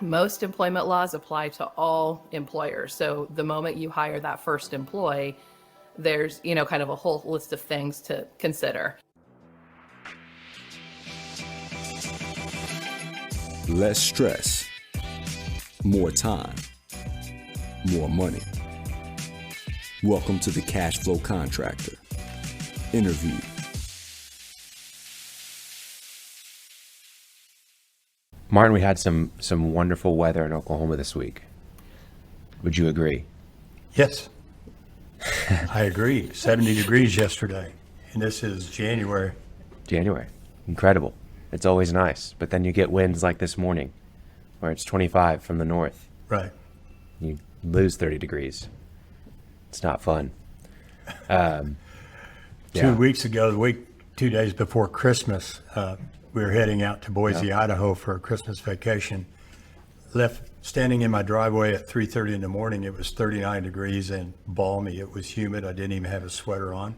Most employment laws apply to all employers. So the moment you hire that first employee, there's, kind of a whole list of things to consider. Less stress, more time, more money. Welcome to the Cash Flow Contractor. Interview. Martin, we had some wonderful weather in Oklahoma this week. Would you agree? Yes, I agree. 70 degrees yesterday, and this is January. Incredible. It's always nice, but then you get winds like this morning where it's 25 from the north. Right. You lose 30 degrees. It's not fun. 2 weeks ago, 2 days before Christmas, we were heading out to Boise, Idaho for a Christmas vacation. Standing in my driveway at 3:30 in the morning, it was 39 degrees and balmy. It was humid. I didn't even have a sweater on.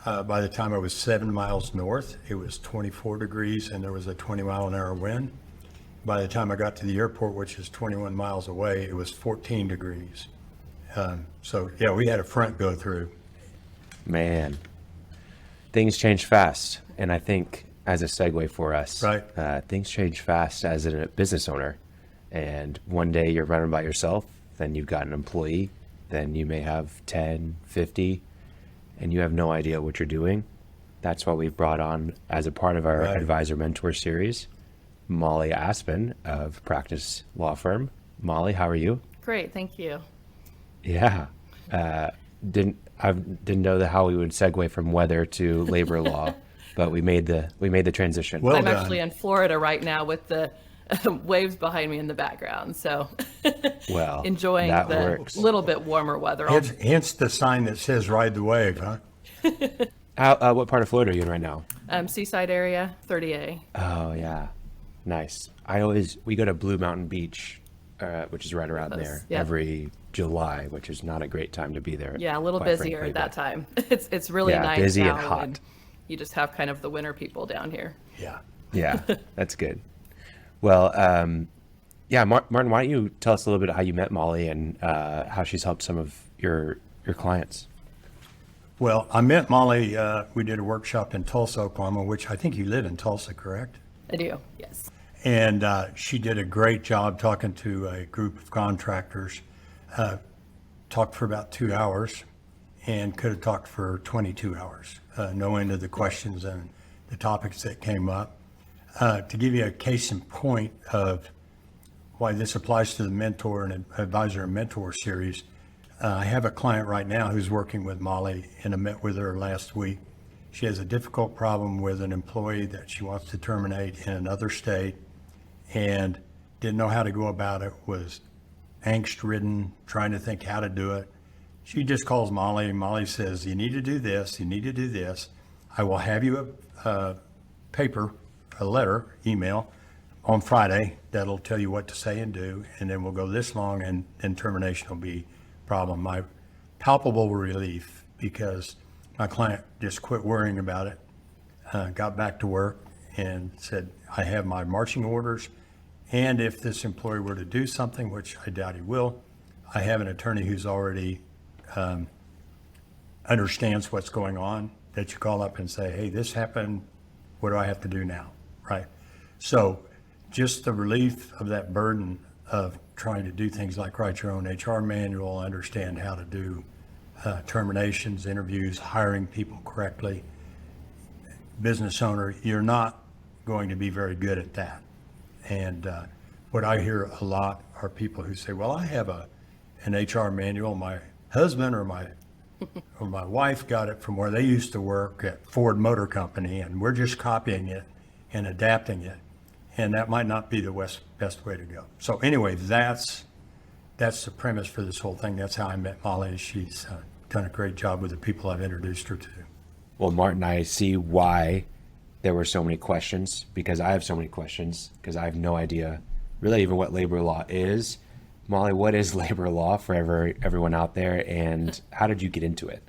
By the time I was 7 miles north, it was 24 degrees and there was a 20-mile-an-hour wind. By the time I got to the airport, which is 21 miles away, it was 14 degrees. We had a front go through. Man, things change fast. And I think as a segue for us, right. Things change fast as a business owner. And one day you're running by yourself, then you've got an employee, then you may have 10, 50, and you have no idea what you're doing. That's why we've brought on, as a part of our Advisor Mentor series, Molly Aspan of Practice Law Firm. Molly, how are you? Great, thank you. Yeah. Didn't know how we would segue from weather to labor law, but we made the transition. Well, I'm actually in Florida right now with the waves behind me in the background, so enjoying the little bit warmer weather. Hence the sign that says "Ride the Wave," huh? What part of Florida are you in right now? Seaside area, 30A. Oh yeah, nice. We go to Blue Mountain Beach, which is right around there, every July, which is not a great time to be there. Yeah, a little busier at that time. It's really nice. Busy now, and hot. And you just have kind of the winter people down here. Yeah, that's good. Well, Martin, why don't you tell us a little bit of how you met Molly and how she's helped some of your clients? Well, I met Molly. We did a workshop in Tulsa, Oklahoma, which I think you live in Tulsa, correct? I do, yes. And she did a great job talking to a group of contractors. Talked for about 2 hours and could have talked for 22 hours, no end of the questions and the topics that came up. To give you a case in point of why this applies to the mentor and advisor and mentor series, I have a client right now who's working with Molly, and I met with her last week. She has a difficult problem with an employee that she wants to terminate in another state and didn't know how to go about it, was angst-ridden, trying to think how to do it. She just calls Molly, and Molly says, you need to do this, you need to do this. I will have you a letter, email, on Friday that'll tell you what to say and do, and then we'll go this long, and then termination will be problem. My palpable relief, because my client just quit worrying about it, got back to work and said, I have my marching orders, and if this employee were to do something, which I doubt he will, I have an attorney who's already understands what's going on, that you call up and say, hey, this happened, what do I have to do now, right? So just the relief of that burden of trying to do things like write your own HR manual, understand how to do terminations, interviews, hiring people correctly. Business owner, you're not going to be very good at that. And what I hear a lot are people who say, well, I have an HR manual. My husband or my wife got it from where they used to work at Ford Motor Company, and we're just copying it and adapting it. And that might not be the best way to go. So anyway, that's the premise for this whole thing. That's how I met Molly. She's done a great job with the people I've introduced her to. Well, Martin, I see why there were so many questions, because I have so many questions, because I have no idea really even what labor law is. Molly, what is labor law for everyone out there, and how did you get into it?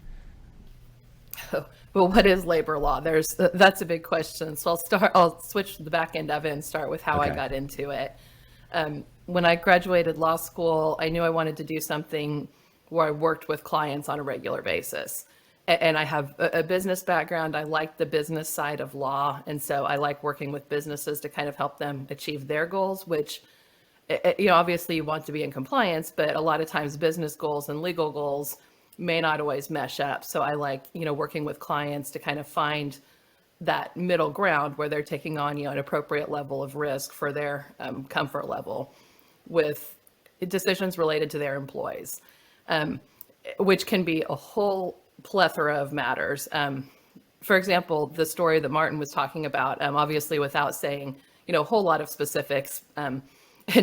Well, what is labor law? That's a big question. So I'll switch to the back end of it and start with how I got into it. when I graduated law school, I knew I wanted to do something where I worked with clients on a regular basis. And I have a business background. I like the business side of law. And so I like working with businesses to kind of help them achieve their goals, which, obviously you want to be in compliance, but a lot of times business goals and legal goals may not always mesh up. So I like, working with clients to kind of find that middle ground where they're taking on, an appropriate level of risk for their comfort level with decisions related to their employees, which can be a whole plethora of matters. For example, the story that Martin was talking about, obviously without saying, a whole lot of specifics and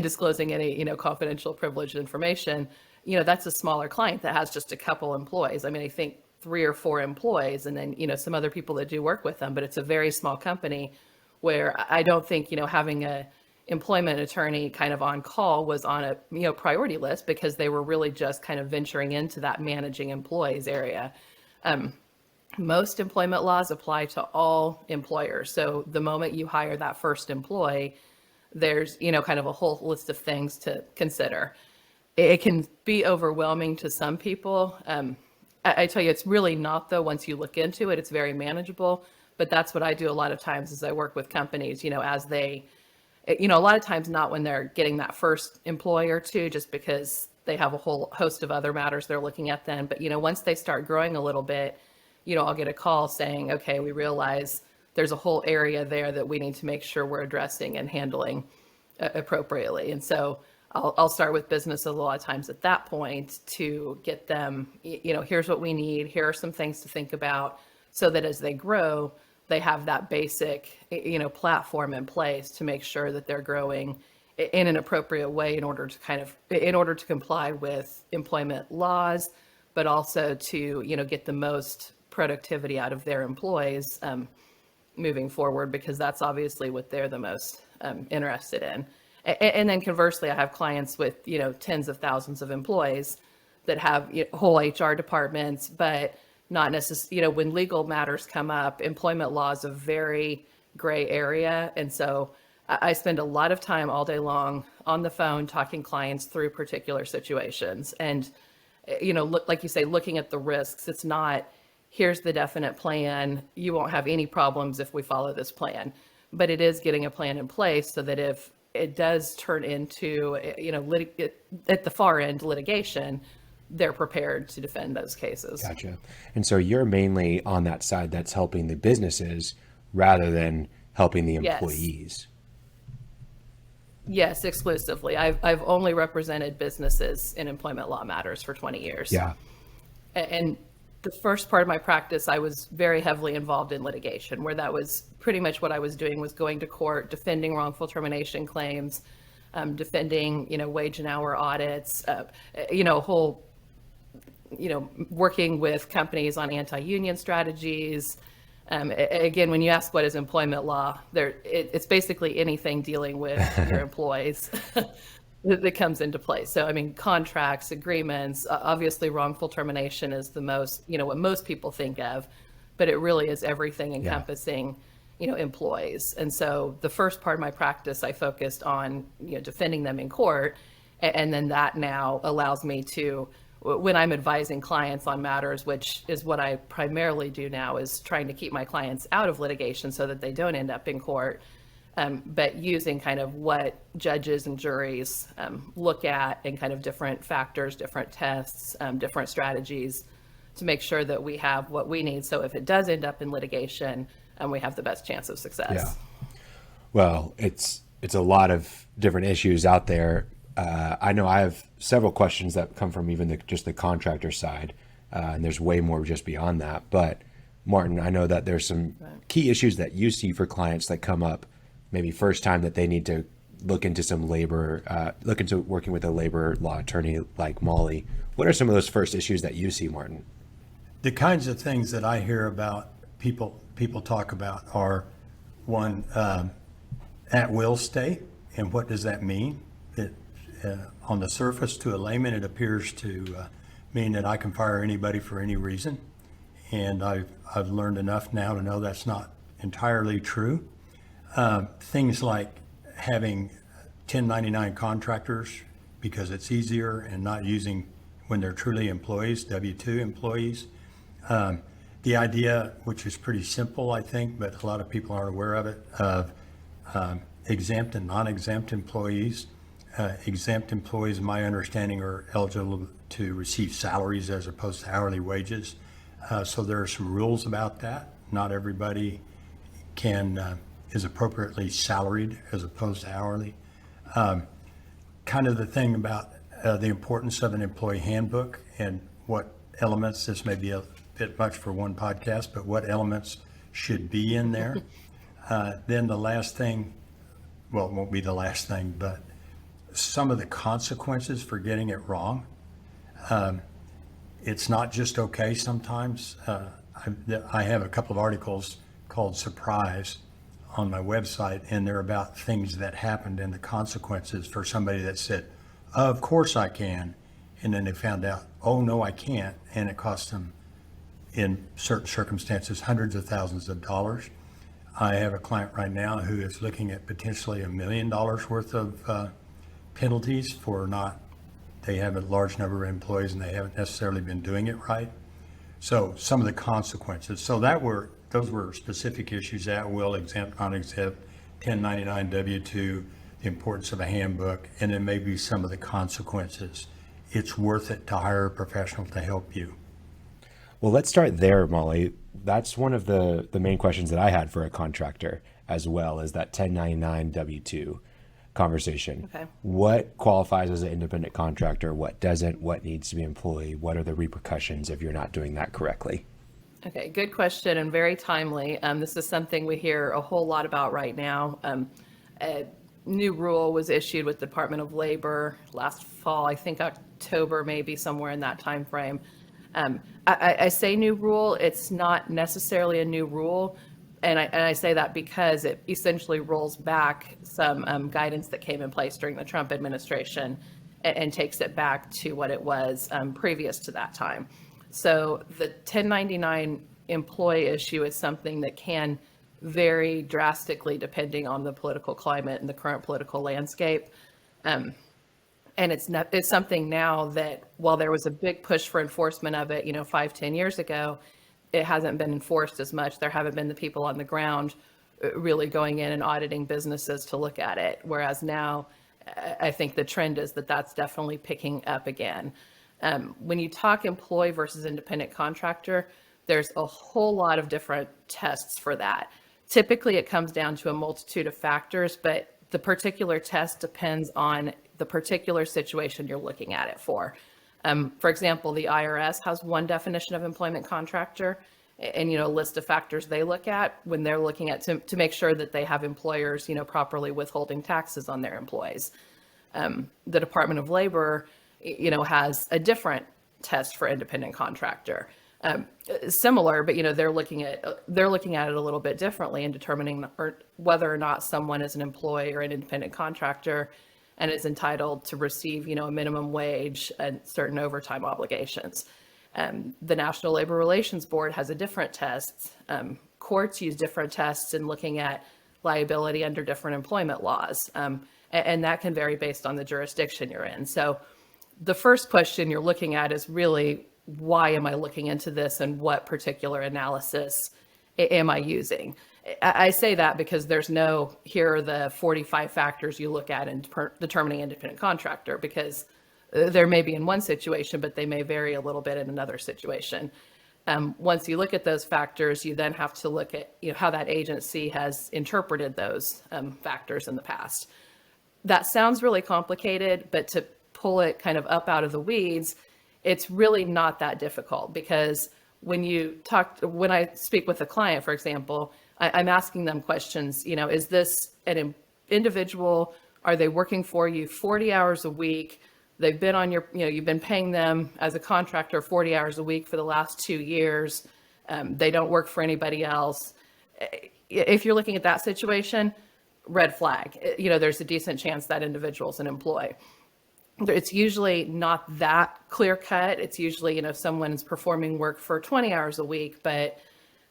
disclosing any, confidential privileged information, that's a smaller client that has just a couple employees. I mean, I think 3 or 4 employees and then, some other people that do work with them, but it's a very small company where I don't think, having a employment attorney kind of on call was on a, priority list because they were really just kind of venturing into that managing employees area. Most employment laws apply to all employers. So the moment you hire that first employee, there's, kind of a whole list of things to consider. It can be overwhelming to some people. I tell you, it's really not though. Once you look into it, it's very manageable, but that's what I do a lot of times is I work with companies, as they, a lot of times not when they're getting that first employee or two, just because they have a whole host of other matters they're looking at then. But, once they start growing a little bit, I'll get a call saying, okay, we realize there's a whole area there that we need to make sure we're addressing and handling appropriately. And so I'll start with business a lot of times at that point to get them, here's what we need. Here are some things to think about so that as they grow, they have that basic, platform in place to make sure that they're growing in an appropriate way in order to comply with employment laws, but also to, get the most productivity out of their employees moving forward, because that's obviously what they're the most interested in. And then conversely, I have clients with, tens of thousands of employees that have whole HR departments, but not necessarily, when legal matters come up, employment law is a very gray area. And so I spend a lot of time all day long on the phone talking clients through particular situations. And, like you say, looking at the risks, it's not, here's the definite plan. You won't have any problems if we follow this plan. But it is getting a plan in place so that if it does turn into, at the far end litigation, they're prepared to defend those cases. Gotcha. And so you're mainly on that side that's helping the businesses rather than helping the employees. Yes, exclusively. I've only represented businesses in employment law matters for 20 years. Yeah. And the first part of my practice, I was very heavily involved in litigation, where that was pretty much what I was doing, was going to court, defending wrongful termination claims, defending, wage and hour audits, working with companies on anti-union strategies. Again, when you ask what is employment law, it's basically anything dealing with your employees that comes into play. So, I mean, contracts, agreements, obviously wrongful termination is the most, what most people think of, but it really is everything encompassing, employees. And so the first part of my practice, I focused on, defending them in court. And then that now allows me to, when I'm advising clients on matters, which is what I primarily do now, is trying to keep my clients out of litigation so that they don't end up in court. But using kind of what judges and juries look at and kind of different factors, different tests, different strategies to make sure that we have what we need. So if it does end up in litigation, we have the best chance of success. Yeah. Well, it's a lot of different issues out there. I know I have several questions that come from even just the contractor side, and there's way more just beyond that. But Martin, I know that there's some key issues that you see for clients that come up maybe first time that they need to look into some labor, look into working with a labor law attorney like Molly. What are some of those first issues that you see, Martin? The kinds of things that I hear about people talk about are, one, at will stay, and what does that mean? It, on the surface, to a layman, it appears to mean that I can fire anybody for any reason, and I've learned enough now to know that's not entirely true. Things like having 1099 contractors because it's easier, and not using when they're truly employees, W-2 employees. The idea, which is pretty simple, I think, but a lot of people aren't aware of it, of exempt and non-exempt employees. Exempt employees, my understanding, are eligible to receive salaries as opposed to hourly wages. So there are some rules about that. Not everybody is appropriately salaried as opposed to hourly. Kind of the thing about the importance of an employee handbook and what elements, this may be a bit much for one podcast, but what elements should be in there. Then the last thing, well, it won't be the last thing, but some of the consequences for getting it wrong. It's not just okay sometimes. I have a couple of articles called Surprise on my website, and they're about things that happened and the consequences for somebody that said, of course I can, and then they found out, oh no, I can't, and it cost them, in certain circumstances, hundreds of thousands of dollars. I have a client right now who is looking at potentially $1 million worth of penalties for they have a large number of employees and they haven't necessarily been doing it right. So some of the consequences. So those were specific issues: at will, exempt, non-exempt, 1099, W-2, the importance of a handbook, and then maybe some of the consequences. It's worth it to hire a professional to help you. Well, let's start there, Molly. That's one of the main questions that I had for a contractor as well, is that 1099 W-2 conversation. Okay. What qualifies as an independent contractor? What doesn't? What needs to be employee? What are the repercussions if you're not doing that correctly? Okay, good question and very timely. This is something we hear a whole lot about right now. A new rule was issued with the Department of Labor last fall, I think October, maybe somewhere in that time frame. I say new rule, it's not necessarily a new rule. And I say that because it essentially rolls back some guidance that came in place during the Trump administration and takes it back to what it was previous to that time. So the 1099 employee issue is something that can vary drastically depending on the political climate and the current political landscape. And it's something now that, while there was a big push for enforcement of it, 5-10 years ago, it hasn't been enforced as much. There haven't been the people on the ground really going in and auditing businesses to look at it. Whereas now, I think the trend is that that's definitely picking up again. When you talk employee versus independent contractor, there's a whole lot of different tests for that. Typically, it comes down to a multitude of factors, but the particular test depends on the particular situation you're looking at it for. For example, the IRS has one definition of employment contractor and, a list of factors they look at when they're looking at to make sure that they have employers, properly withholding taxes on their employees. The Department of Labor, has a different test for independent contractor. Similar, but they're looking at it a little bit differently in determining whether or not someone is an employee or an independent contractor and is entitled to receive, a minimum wage and certain overtime obligations. The National Labor Relations Board has a different test. Courts use different tests in looking at liability under different employment laws, and that can vary based on the jurisdiction you're in. So the first question you're looking at is really, why am I looking into this and what particular analysis am I using? I say that because there's here are the 45 factors you look at in determining independent contractor, because there may be in one situation, but they may vary a little bit in another situation. Once you look at those factors, you then have to look at how that agency has interpreted those factors in the past. That sounds really complicated, but to pull it kind of up out of the weeds, it's really not that difficult, because when I speak with a client, for example, I'm asking them questions, is this an individual? Are they working for you 40 hours a week? They've been on you've been paying them as a contractor 40 hours a week for the last 2 years. They don't work for anybody else. If you're looking at that situation, red flag. There's a decent chance that individual's an employee. It's usually not that clear cut. It's usually, someone is performing work for 20 hours a week, but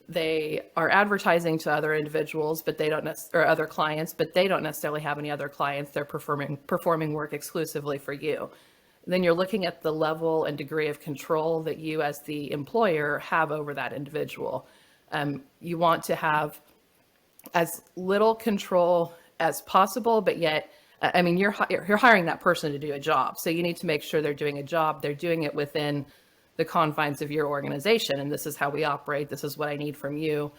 they are advertising to other individuals, but they don't or other clients, but they don't necessarily have any other clients. They're performing work exclusively for you. Then you're looking at the level and degree of control that you as the employer have over that individual. You want to have as little control as possible, but yet, I mean, you're hiring that person to do a job. So you need to make sure they're doing a job. They're doing it within the confines of your organization. And this is how we operate. This is what I need from you.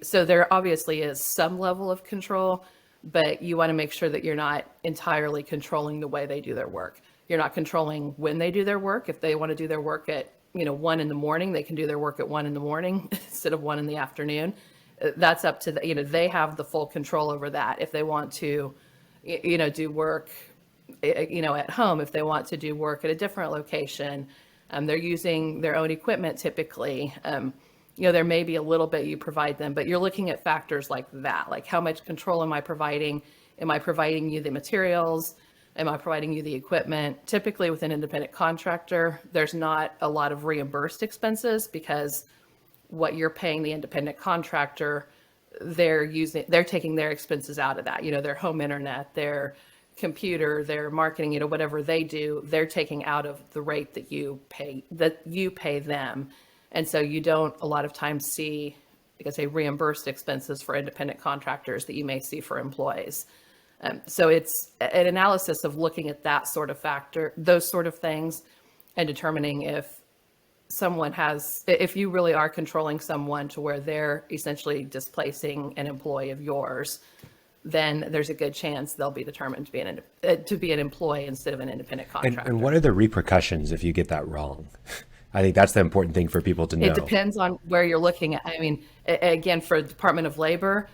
So there obviously is some level of control, but you want to make sure that you're not entirely controlling the way they do their work. You're not controlling when they do their work. If they want to do their work at, 1 in.the morning, they can do their work at 1 in.the morning instead of 1 in.the afternoon. That's up to they have the full control over that. If they want to, do work, at home, if they want to do work at a different location, they're using their own equipment typically. There may be a little bit you provide them, but you're looking at factors like that, like how much control am I providing? Am I providing you the materials? Am I providing you the equipment? Typically with an independent contractor, there's not a lot of reimbursed expenses because what you're paying the independent contractor, they're taking their expenses out of that, their home internet, their computer, their marketing, whatever they do, they're taking out of the rate that you pay them. And so you don't a lot of times see, reimbursed expenses for independent contractors that you may see for employees. So it's an analysis of looking at that sort of factor, those sort of things, and determining if you really are controlling someone to where they're essentially displacing an employee of yours, then there's a good chance they'll be determined to be an employee instead of an independent contractor. And what are the repercussions if you get that wrong? I think that's the important thing for people to know. It depends on where you're looking at. I mean, again, for the Department of Labor,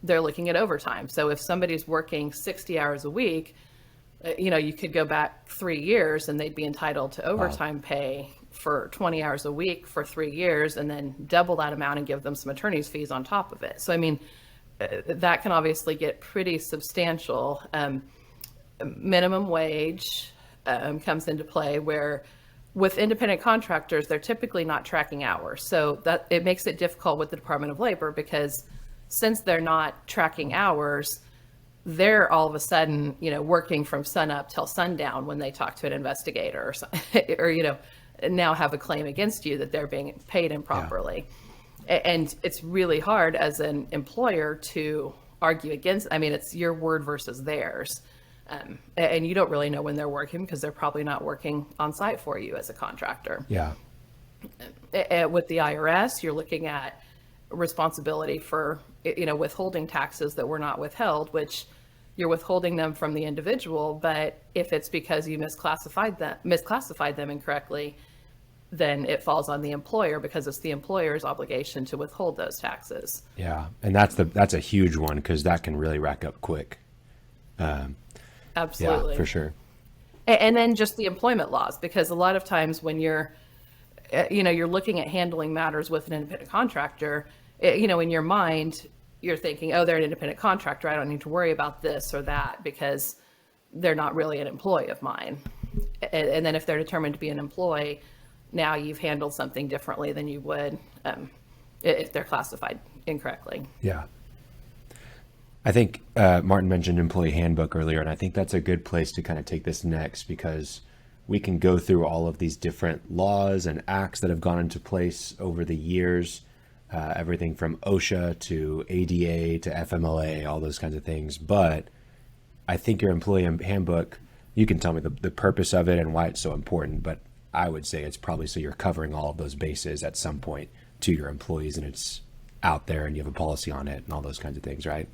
they're looking at overtime. So if somebody's working 60 hours a week, you could go back 3 years and they'd be entitled to overtime pay for 20 hours a week for 3 years, and then double that amount and give them some attorney's fees on top of it. So, I mean, that can obviously get pretty substantial. Minimum wage comes into play, where with independent contractors, they're typically not tracking hours. So that it makes it difficult with the Department of Labor, because since they're not tracking hours, they're all of a sudden, working from sunup till sundown when they talk to an investigator or now have a claim against you that they're being paid improperly. Yeah. And it's really hard as an employer to argue against. I mean, it's your word versus theirs. And you don't really know when they're working because they're probably not working on site for you as a contractor. Yeah. With the IRS, you're looking at responsibility for, withholding taxes that were not withheld, which you're withholding them from the individual. But if it's because you misclassified them incorrectly, then it falls on the employer, because it's the employer's obligation to withhold those taxes. Yeah. And that's a huge one, because that can really rack up quick. Absolutely. Yeah, for sure. And then just the employment laws, because a lot of times when you're looking at handling matters with an independent contractor, in your mind, you're thinking, oh, they're an independent contractor, I don't need to worry about this or that because they're not really an employee of mine. And then if they're determined to be an employee, now you've handled something differently than you would if they're classified incorrectly. Yeah. I think Martin mentioned employee handbook earlier, and I think that's a good place to kind of take this next, because we can go through all of these different laws and acts that have gone into place over the years, everything from OSHA to ADA to FMLA, all those kinds of things. But I think your employee handbook, you can tell me the purpose of it and why it's so important, but I would say it's probably so you're covering all of those bases at some point to your employees, and it's out there and you have a policy on it and all those kinds of things, right?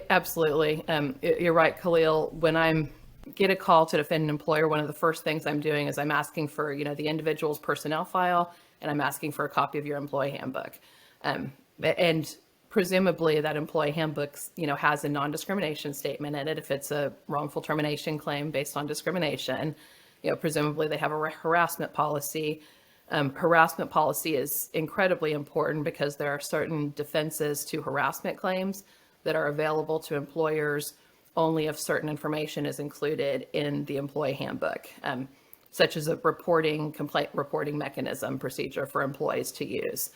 Absolutely. You're right, Khalil. When I get a call to defend an employer, one of the first things I'm doing is I'm asking for, the individual's personnel file, and I'm asking for a copy of your employee handbook. And presumably that employee handbook, has a non-discrimination statement in it. If it's a wrongful termination claim based on discrimination, presumably they have a harassment policy. Harassment policy is incredibly important because there are certain defenses to harassment claims that are available to employers only if certain information is included in the employee handbook, such as a complaint reporting mechanism procedure for employees to use.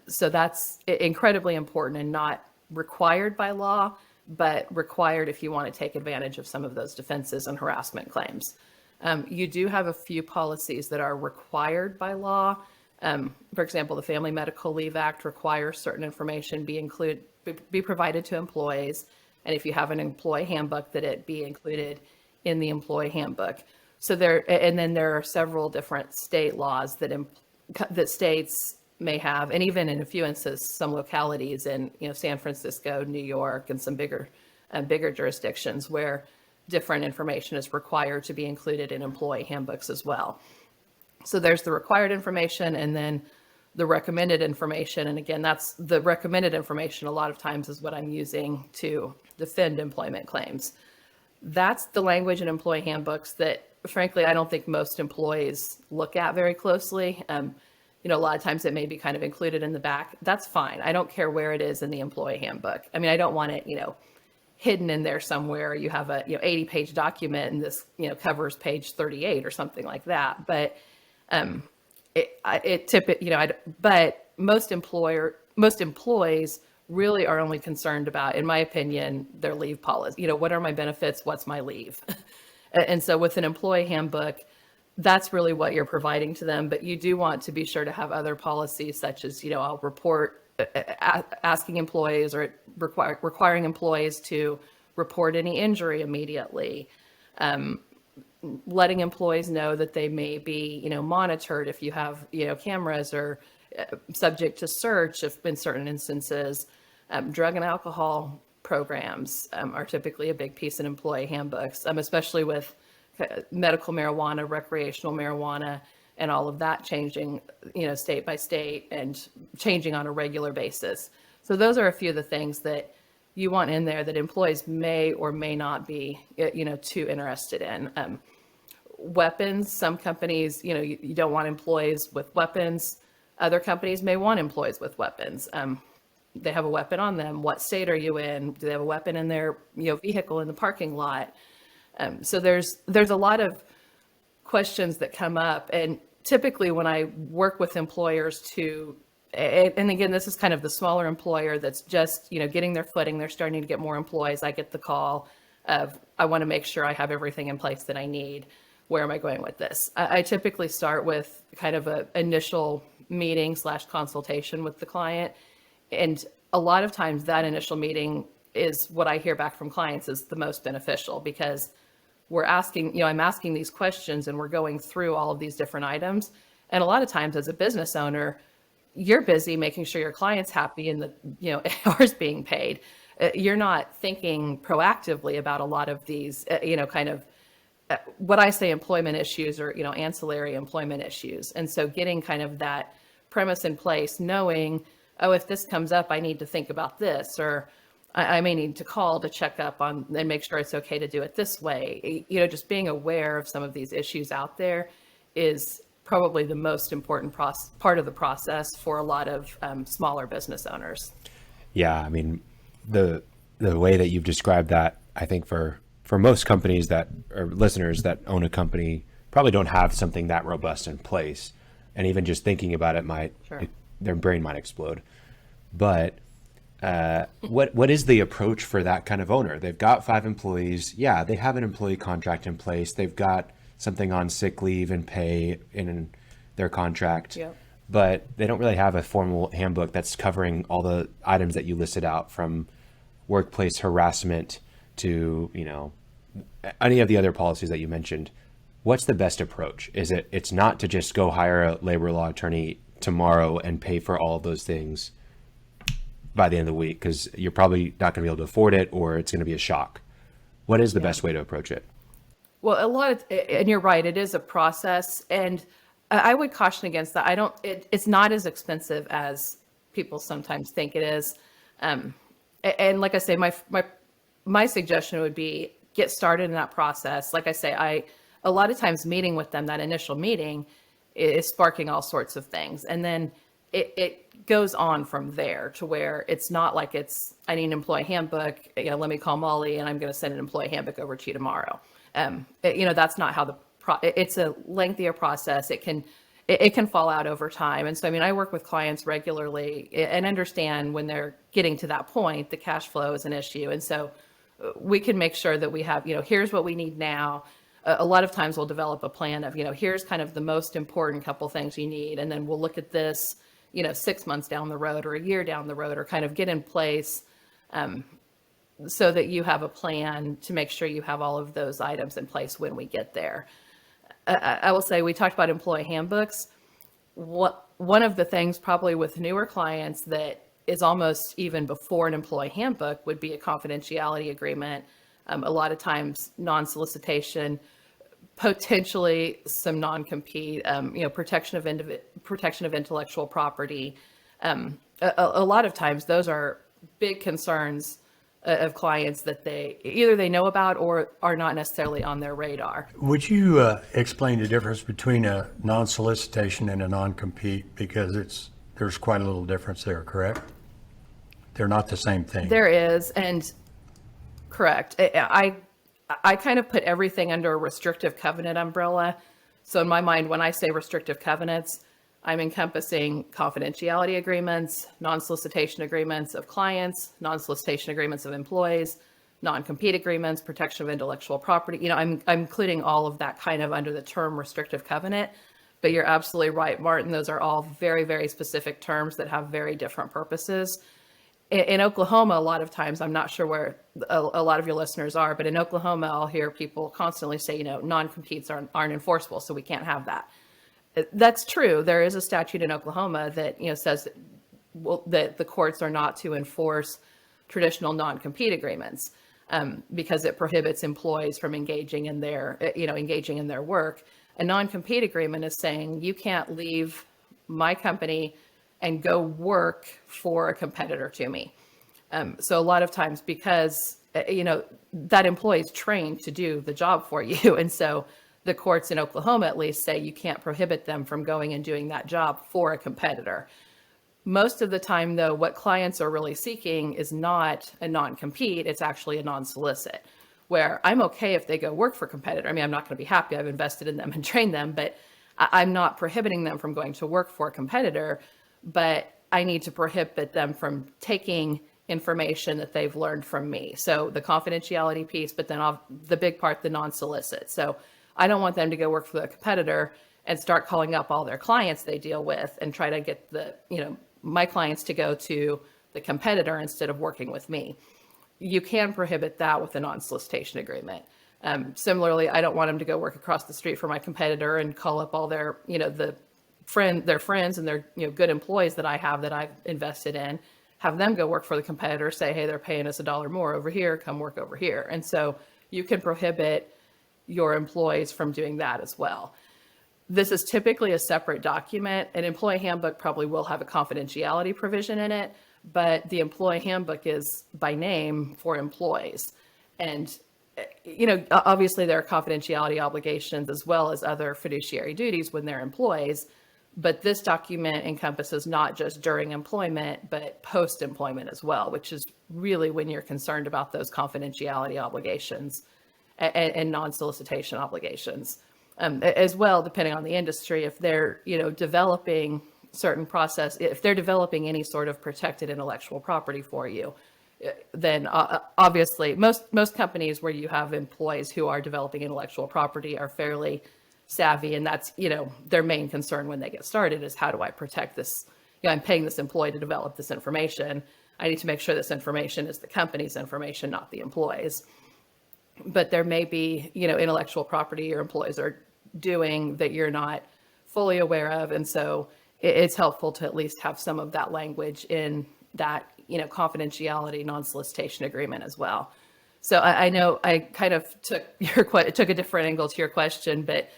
So that's incredibly important and not required by law, but required if you want to take advantage of some of those defenses and harassment claims. You do have a few policies that are required by law. For example, the Family Medical Leave Act requires certain information be provided to employees. And if you have an employee handbook, that it be included in the employee handbook. So and then there are several different state laws that states may have, and even in a few instances, some localities in San Francisco, New York, and some bigger jurisdictions where different information is required to be included in employee handbooks as well. So there's the required information and then the recommended information. And again, that's the recommended information a lot of times is what I'm using to defend employment claims. That's the language in employee handbooks that, frankly, I don't think most employees look at very closely. A lot of times it may be kind of included in the back. That's fine. I don't care where it is in the employee handbook. I mean, I don't want it, hidden in there somewhere. You have a 80-page document and this covers page 38 or something like that. But but most employees really are only concerned about, in my opinion, their leave policy. What are my benefits? What's my leave? And so with an employee handbook, that's really what you're providing to them. But you do want to be sure to have other policies such as, I'll report asking employees or requiring employees to report any injury immediately. Letting employees know that they may be, monitored if you have, cameras or subject to search if in certain instances. Drug and alcohol programs are typically a big piece in employee handbooks, especially with medical marijuana, recreational marijuana, and all of that changing, state by state and changing on a regular basis. So those are a few of the things that you want in there that employees may or may not be, too interested in. Weapons, some companies, you don't want employees with weapons. Other companies may want employees with weapons. They have a weapon on them. What state are you in? Do they have a weapon in their, vehicle in the parking lot? So there's a lot of questions that come up. And typically when I work with employers and again, this is kind of the smaller employer that's just, getting their footing, they're starting to get more employees. I get the call of, I want to make sure I have everything in place that I need. Where am I going with this? I typically start with kind of an initial meeting / consultation with the client. And a lot of times that initial meeting is what I hear back from clients is the most beneficial because we're asking, I'm asking these questions and we're going through all of these different items. And a lot of times as a business owner, you're busy making sure your client's happy and the, hours being paid. You're not thinking proactively about a lot of these, kind of what I say employment issues or, ancillary employment issues. And so getting kind of that premise in place, knowing, oh, if this comes up, I need to think about this, or I may need to call to check up on and make sure it's okay to do it this way. Just being aware of some of these issues out there is probably the most important part of the process for a lot of smaller business owners. Yeah, I mean, the way that you've described that, I think for most companies that or listeners that own a company probably don't have something that robust in place. And even just thinking about it their brain might explode. But what is the approach for that kind of owner? They've got 5 employees. Yeah, they have an employee contract in place. They've got something on sick leave and pay in their contract. Yep. But they don't really have a formal handbook that's covering all the items that you listed out, from workplace harassment to, any of the other policies that you mentioned. What's the best approach? It's not to just go hire a labor law attorney tomorrow and pay for all of those things by the end of the week, because you're probably not going to be able to afford it, or it's going to be a shock. What is the best way to approach it? Well, and you're right, it is a process, and I would caution against that. It's not as expensive as people sometimes think it is. And like I say, my suggestion would be get started in that process. Like I say, a lot of times meeting with them, that initial meeting is sparking all sorts of things. And then it goes on from there to where it's not like I need an employee handbook, let me call Molly and I'm going to send an employee handbook over to you tomorrow. That's not how it's a lengthier process. it can fall out over time. And so, I mean, I work with clients regularly and understand when they're getting to that point, the cash flow is an issue. And so we can make sure that we have, here's what we need now. A lot of times we'll develop a plan of, here's kind of the most important couple things you need. And then we'll look at this, 6 months down the road or a year down the road, or kind of get in place so that you have a plan to make sure you have all of those items in place when we get there. I will say, we talked about employee handbooks. One of the things probably with newer clients that is almost even before an employee handbook would be a confidentiality agreement. A lot of times non-solicitation, potentially some non-compete, protection of intellectual property. A lot of times those are big concerns of clients that they know about or are not necessarily on their radar. Would you explain the difference between a non-solicitation and a non-compete? Because there's quite a little difference there, correct? They're not the same thing. There is, and correct. I kind of put everything under a restrictive covenant umbrella. So in my mind, when I say restrictive covenants, I'm encompassing confidentiality agreements, non-solicitation agreements of clients, non-solicitation agreements of employees, non-compete agreements, protection of intellectual property. I'm including all of that kind of under the term restrictive covenant. But you're absolutely right, Martin. Those are all very, very specific terms that have very different purposes. In Oklahoma, a lot of times, I'm not sure where a lot of your listeners are, but in Oklahoma, I'll hear people constantly say, non-competes aren't enforceable, so we can't have that. That's true. There is a statute in Oklahoma that says that the courts are not to enforce traditional non-compete agreements because it prohibits employees from engaging in their work. A non-compete agreement is saying you can't leave my company and go work for a competitor to me. So a lot of times, because that employee is trained to do the job for you, and so the courts in Oklahoma at least say you can't prohibit them from going and doing that job for a competitor. Most of the time, though, what clients are really seeking is not a non-compete, it's actually a non-solicit, where I'm okay if they go work for a competitor. I mean, I'm not going to be happy, I've invested in them and trained them, but I'm not prohibiting them from going to work for a competitor, but I need to prohibit them from taking information that they've learned from me. So the confidentiality piece, but then the big part, the non-solicit. So I don't want them to go work for the competitor and start calling up all their clients they deal with and try to get my clients to go to the competitor instead of working with me. You can prohibit that with a non-solicitation agreement. Similarly, I don't want them to go work across the street for my competitor and call up all their, their friends and their, good employees that I have that I've invested in, have them go work for the competitor, say, hey, they're paying us $1 more over here, come work over here. And so you can prohibit your employees from doing that as well. This is typically a separate document. An employee handbook probably will have a confidentiality provision in it, but the employee handbook is by name for employees. And, obviously there are confidentiality obligations as well as other fiduciary duties when they're employees, but this document encompasses not just during employment, but post-employment as well, which is really when you're concerned about those confidentiality obligations and non-solicitation obligations. As well, depending on the industry, if they're, developing certain process, if they're developing any sort of protected intellectual property for you, then obviously most companies where you have employees who are developing intellectual property are fairly savvy, and that's, their main concern when they get started is, how do I protect this? I'm paying this employee to develop this information. I need to make sure this information is the company's information, not the employee's. But there may be, intellectual property your employees are doing that you're not fully aware of. And so it's helpful to at least have some of that language in that, confidentiality, non-solicitation agreement as well. So I know I kind of took a different angle to your question, but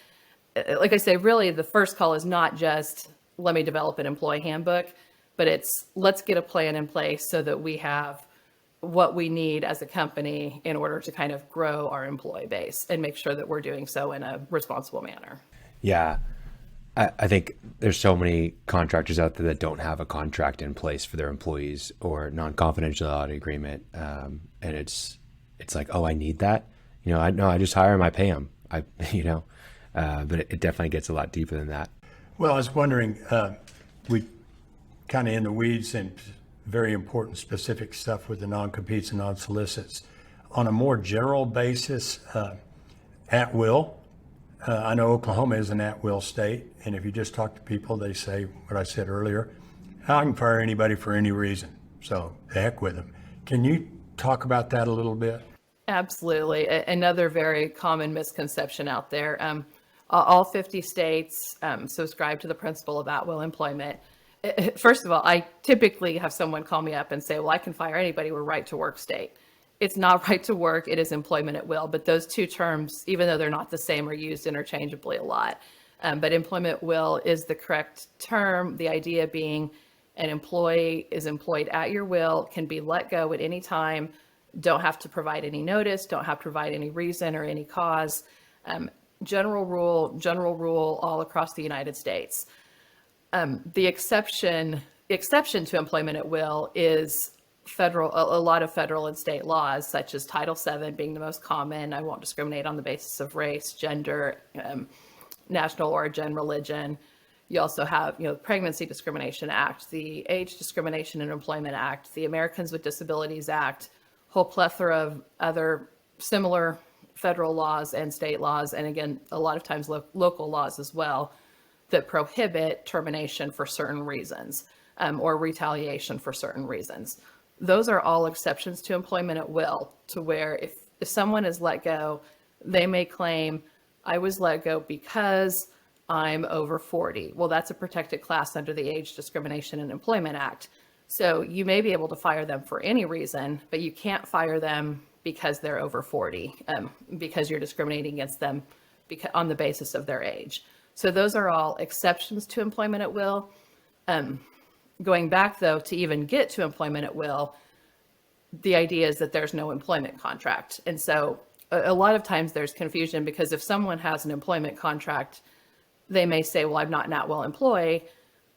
like I say, really the first call is not just let me develop an employee handbook, but it's let's get a plan in place so that we have what we need as a company in order to kind of grow our employee base and make sure that we're doing so in a responsible manner. Yeah. I think there's so many contractors out there that don't have a contract in place for their employees or non-confidentiality agreement. And it's like, oh, I need that. I just hire them, I pay them, but it definitely gets a lot deeper than that. Well, I was wondering, we kind of in the weeds and very important specific stuff with the non-competes and non-solicits. On a more general basis, at will, I know Oklahoma is an at-will state, and if you just talk to people, they say what I said earlier, I can fire anybody for any reason, so the heck with them. Can you talk about that a little bit? Absolutely. Another very common misconception out there. All 50 states subscribe to the principle of at-will employment. First of all, I typically have someone call me up and say, well, I can fire anybody, we're right to work state. It's not right to work, it is employment at will. But those two terms, even though they're not the same, are used interchangeably a lot. But employment at will is the correct term. The idea being an employee is employed at your will, can be let go at any time, don't have to provide any notice, don't have to provide any reason or any cause. General rule all across the United States. The exception to employment at will is a lot of federal and state laws, such as Title VII being the most common. I won't discriminate on the basis of race, gender, national origin, religion. You also have, the Pregnancy Discrimination Act, the Age Discrimination in Employment Act, the Americans with Disabilities Act, whole plethora of other similar federal laws and state laws, and again, a lot of times local laws as well, that prohibit termination for certain reasons or retaliation for certain reasons. Those are all exceptions to employment at will, to where if someone is let go, they may claim, I was let go because I'm over 40. Well, that's a protected class under the Age Discrimination in Employment Act. So you may be able to fire them for any reason, but you can't fire them because they're over 40, because you're discriminating against them on the basis of their age. So those are all exceptions to employment at will. Going back, though, to even get to employment at will, the idea is that there's no employment contract. And so a lot of times there's confusion, because if someone has an employment contract, they may say, well, I'm not an at-will employee,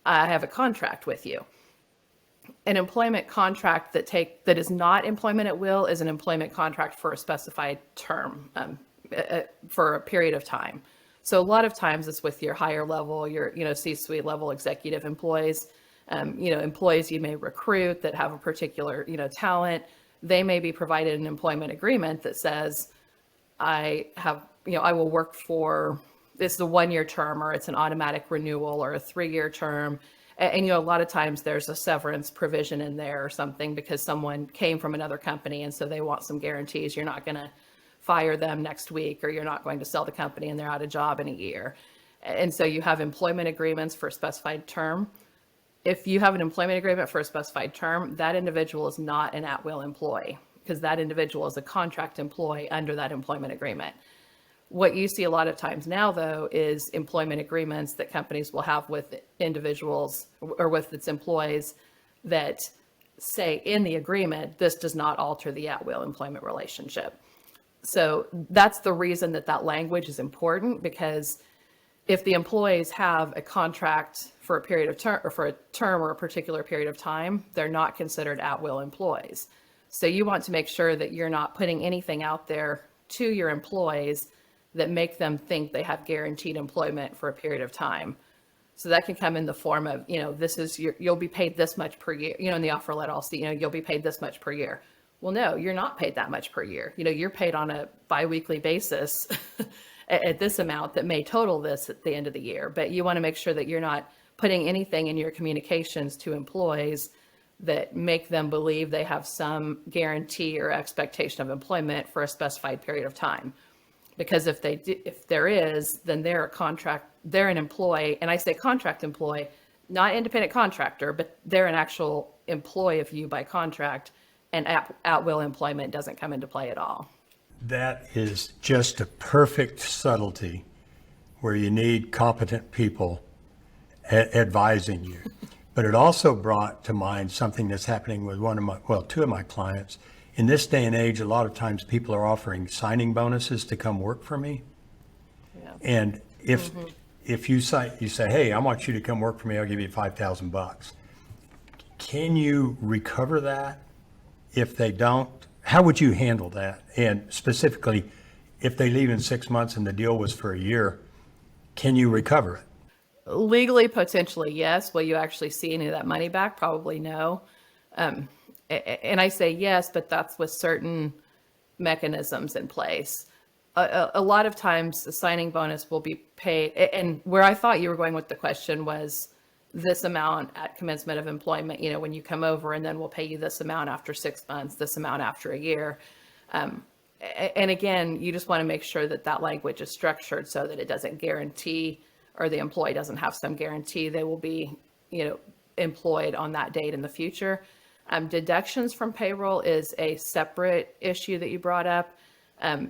I have a contract with you. An employment contract that is not employment at will is an employment contract for a specified term, for a period of time. So a lot of times it's with your higher level, your C-suite level executive employees, employees you may recruit that have a particular talent. They may be provided an employment agreement that says, I will work for, it's the 1-year term, or it's an automatic renewal, or a 3-year term. And a lot of times there's a severance provision in there or something, because someone came from another company and so they want some guarantees. You're not going to fire them next week, or you're not going to sell the company and they're out of job in a year. And so you have employment agreements for a specified term. If you have an employment agreement for a specified term, that individual is not an at-will employee, because that individual is a contract employee under that employment agreement. What you see a lot of times now, though, is employment agreements that companies will have with individuals or with its employees that say in the agreement, this does not alter the at-will employment relationship. So that's the reason that language is important, because if the employees have a contract for a period of term, or for a term or a particular period of time, they're not considered at-will employees. So you want to make sure that you're not putting anything out there to your employees that make them think they have guaranteed employment for a period of time. So that can come in the form of, this is you'll be paid this much per year. In the offer letter, I'll see, you'll be paid this much per year. Well, no, you're not paid that much per year. You're paid on a biweekly basis at this amount that may total this at the end of the year. But you want to make sure that you're not putting anything in your communications to employees that make them believe they have some guarantee or expectation of employment for a specified period of time. Because if there is, then they're an employee, and I say contract employee, not independent contractor, but they're an actual employee of you by contract, and at-will employment doesn't come into play at all. That is just a perfect subtlety where you need competent people advising you. But it also brought to mind something that's happening with two of my clients. In this day and age, a lot of times people are offering signing bonuses to come work for me. Yeah. And if you say, hey, I want you to come work for me, I'll give you $5,000. Can you recover that? If they don't, how would you handle that? And specifically, if they leave in 6 months and the deal was for a year, can you recover it? Legally, potentially, yes. Will you actually see any of that money back? Probably no. And I say yes, but that's with certain mechanisms in place. A lot of times the signing bonus will be paid, and where I thought you were going with the question was this amount at commencement of employment, when you come over, and then we'll pay you this amount after 6 months, this amount after a year. And again, you just want to make sure that that language is structured so that it doesn't guarantee, or the employee doesn't have some guarantee they will be, employed on that date in the future. Deductions from payroll is a separate issue that you brought up.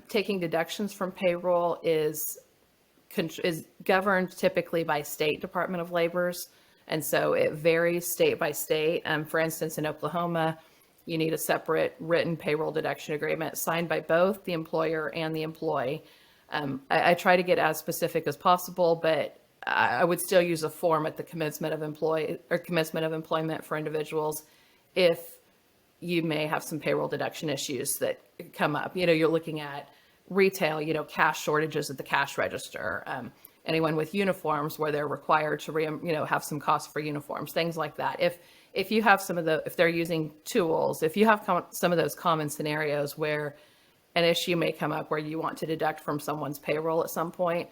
Taking deductions from payroll is governed typically by state Department of Labor's, and so it varies state by state. For instance, in Oklahoma, you need a separate written payroll deduction agreement signed by both the employer and the employee. I try to get as specific as possible, but I would still use a form at the commencement of employment for individuals if you may have some payroll deduction issues that come up. You're looking at retail, cash shortages at the cash register, anyone with uniforms where they're required to, have some costs for uniforms, things like that. If you have if they're using tools, if you have some of those common scenarios where an issue may come up where you want to deduct from someone's payroll at some point,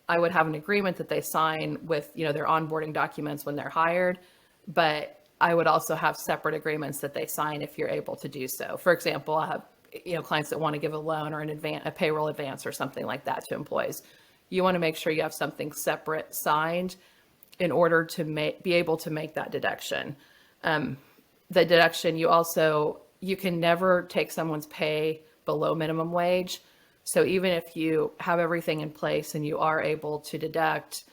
I would have an agreement that they sign with, their onboarding documents when they're hired, but I would also have separate agreements that they sign if you're able to do so. For example, I have, clients that want to give a loan or a payroll advance or something like that to employees. You want to make sure you have something separate signed in order to be able to make that deduction. The deduction, you can never take someone's pay below minimum wage. So even if you have everything in place and you are able to deduct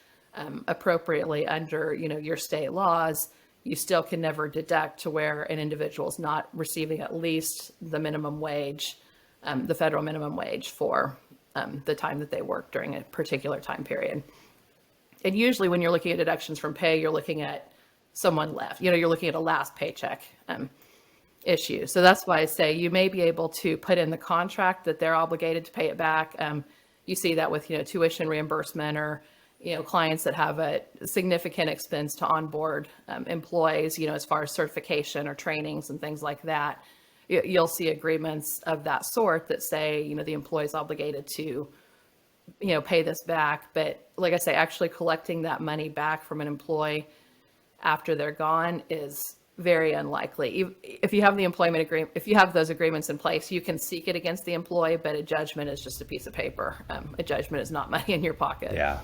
appropriately under, your state laws, you still can never deduct to where an individual is not receiving at least the minimum wage, the federal minimum wage for the time that they work during a particular time period. And usually when you're looking at deductions from pay, you're looking at someone left, you're looking at a last paycheck issue. So that's why I say you may be able to put in the contract that they're obligated to pay it back. You see that with, tuition reimbursement or, clients that have a significant expense to onboard employees, as far as certification or trainings and things like that. You'll see agreements of that sort that say, the employee is obligated to, pay this back. But like I say, actually collecting that money back from an employee after they're gone is very unlikely. If you have the employment agreement, if you have those agreements in place, you can seek it against the employee, but a judgment is just a piece of paper. A judgment is not money in your pocket. Yeah.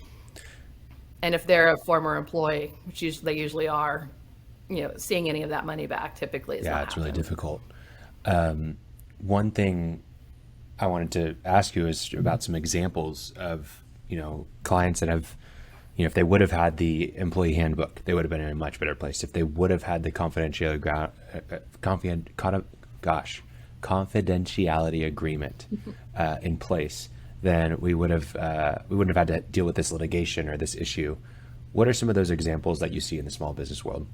And if they're a former employee, which they usually are, seeing any of that money back typically is not It's really happening. difficult. One thing I wanted to ask you is about some examples of, clients that have, if they would have had the employee handbook, they would have been in a much better place. If they would have had the confidentiality agreement in place, then we wouldn't have had to deal with this litigation or this issue. What are some of those examples that you see in the small business world?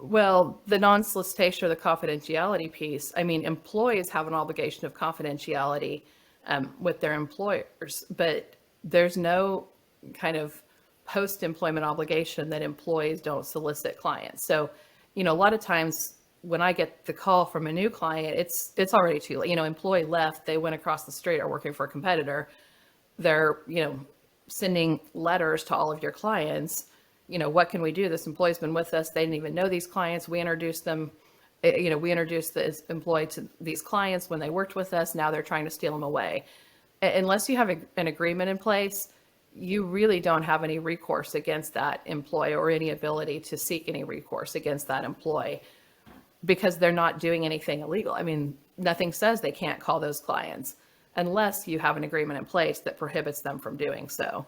Well, the non-solicitation or the confidentiality piece, employees have an obligation of confidentiality with their employers, but there's no kind of post-employment obligation that employees don't solicit clients. So, a lot of times when I get the call from a new client, it's already too late. Employee left, they went across the street, are working for a competitor. They're, sending letters to all of your clients. What can we do? This employee's been with us. They didn't even know these clients. We introduced them, we introduced this employee to these clients when they worked with us. Now they're trying to steal them away. Unless you have an agreement in place, you really don't have any recourse against that employee or any ability to seek any recourse against that employee because they're not doing anything illegal. Nothing says they can't call those clients unless you have an agreement in place that prohibits them from doing so.